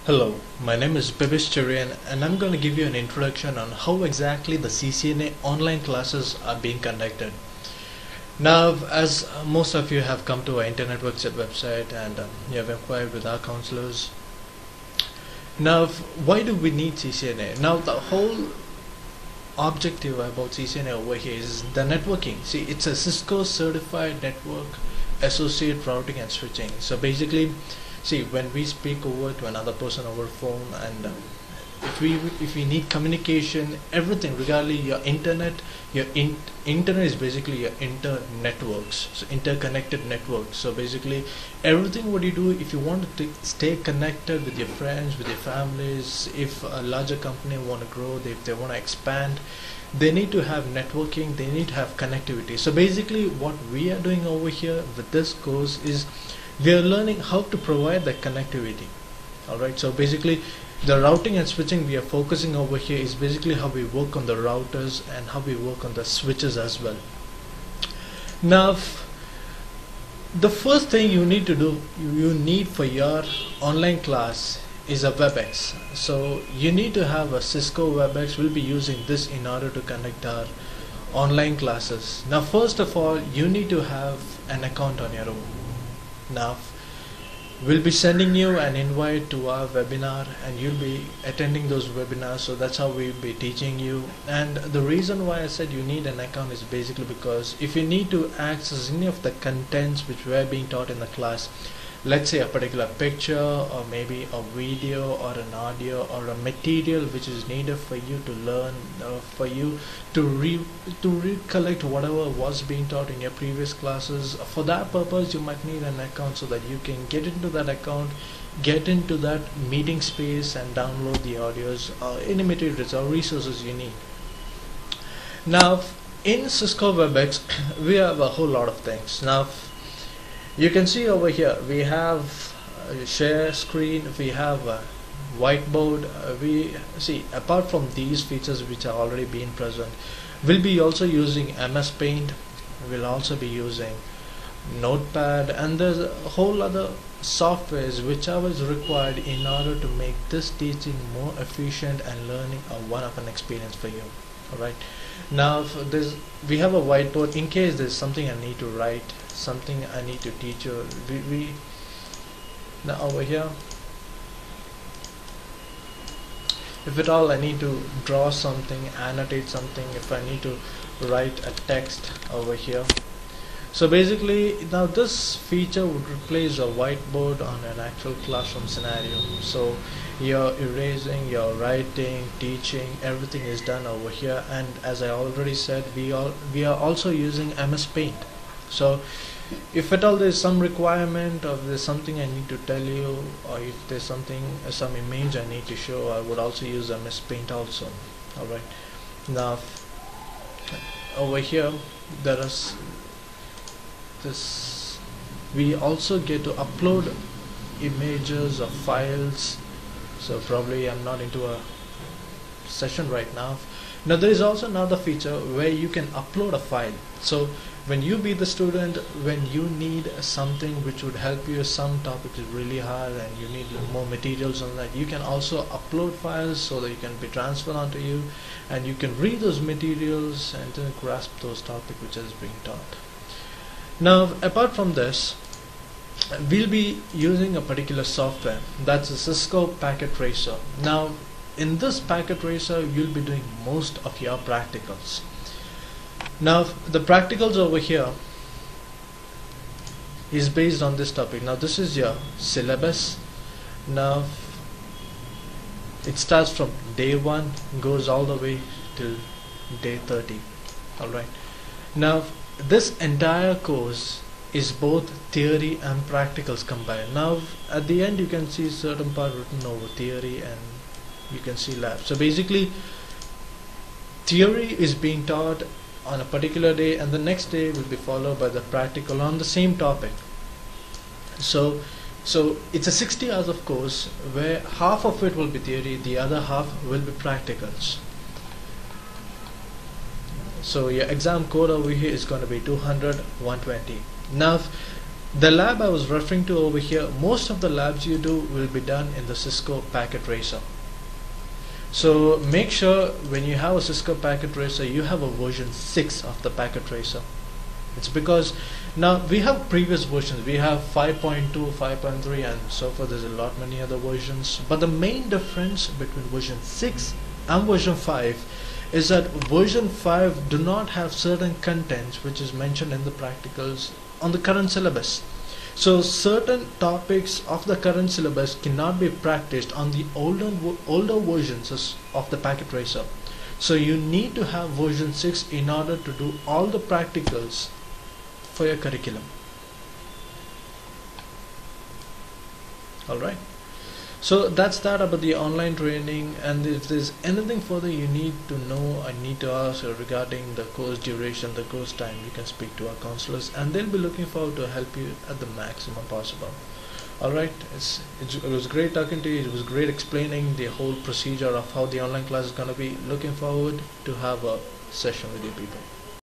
Hello, my name is Cherian and I'm going to give you an introduction on how exactly the CCNA online classes are being conducted. Now, as most of you have come to our Inter-Networkz website and you have inquired with our counselors. Now, why do we need CCNA? Now, the whole objective about CCNA over here is the networking. See, it's a Cisco certified network associate routing and switching. So basically, see, when we speak over to another person over phone, and if we need communication, everything regarding your internet, internet is basically your inter-networks, so interconnected networks. So basically, everything what you do, if you want to stay connected with your friends, with your families, if a larger company want to grow, if they want to expand, they need to have networking, they need to have connectivity. So basically, what we are doing over here with this course is we are learning how to provide the connectivity. Alright, so basically the routing and switching we are focusing over here is basically how we work on the routers and how we work on the switches as well. Now, the first thing you need to do, you need for your online class is a WebEx. So you need to have a Cisco WebEx. We'll be using this in order to conduct our online classes. Now, first of all, you need to have an account on your own. Now, we'll be sending you an invite to our webinar and you'll be attending those webinars. So that's how we'll be teaching you. And the reason why I said you need an account is basically because if you need to access any of the contents which were being taught in the class, let's say a particular picture or maybe a video or an audio or a material which is needed for you to learn, for you to recollect whatever was being taught in your previous classes. For that purpose, you might need an account so that you can get into that account, get into that meeting space and download the audios or any materials or resources you need. Now, in Cisco WebEx, we have a whole lot of things. Now, you can see over here we have a share screen, we have a whiteboard. We see, apart from these features which are already being present, we'll be also using MS Paint, we'll also be using Notepad, and there's a whole other softwares whichever is required in order to make this teaching more efficient and learning a one-of-an experience for you. Alright, now we have a whiteboard in case there's something I need to write, something I need to teach you. Now over here, if at all I need to draw something, annotate something, if I need to write a text over here. So basically, now this feature would replace a whiteboard on an actual classroom scenario. So you're erasing, you're writing, teaching, everything is done over here. And as I already said, we are also using MS Paint. So if at all there's some requirement or there's something I need to tell you, or if there's something, some image I need to show, I would also use MS Paint also. Alright, now over here there is this, we also get to upload images or files. So probably I'm not into a session right now. Now there is also another feature where you can upload a file. So when you be the student, when you need something which would help you, some topic is really hard and you need more materials on that, you can also upload files so that you can be transferred onto you and you can read those materials and then grasp those topics which is being taught. Now, apart from this, we'll be using a particular software, that's a Cisco Packet Tracer. Now, in this Packet Tracer, you'll be doing most of your practicals. Now, the practicals over here is based on this topic. Now, this is your syllabus. Now, it starts from day 1, goes all the way till day 30. Alright. Now, this entire course is both theory and practicals combined. Now at the end you can see certain part written over theory and you can see lab. So basically theory is being taught on a particular day and the next day will be followed by the practical on the same topic. So it's a 60 hours of course where half of it will be theory, the other half will be practicals. So your exam code over here is going to be 200, 120. Now The lab I was referring to over here, most of the labs you do will be done in the Cisco Packet Tracer. So make sure when you have a Cisco Packet Tracer, you have a version 6 of the Packet Tracer. It's because now we have previous versions. We have 5.2, 5.3 and so forth. There's a lot many other versions. But the main difference between version 6 and version 5 is that version 5 do not have certain contents which is mentioned in the practicals on the current syllabus. So certain topics of the current syllabus cannot be practiced on the older versions of the Packet Tracer. So you need to have version 6 in order to do all the practicals for your curriculum. Alright, so that's that about the online training, and if there's anything further you need to know or need to ask regarding the course duration, the course time, you can speak to our counselors and they'll be looking forward to help you at the maximum possible. Alright, it was great talking to you. It was great explaining the whole procedure of how the online class is going to be. Looking forward to have a session with you people.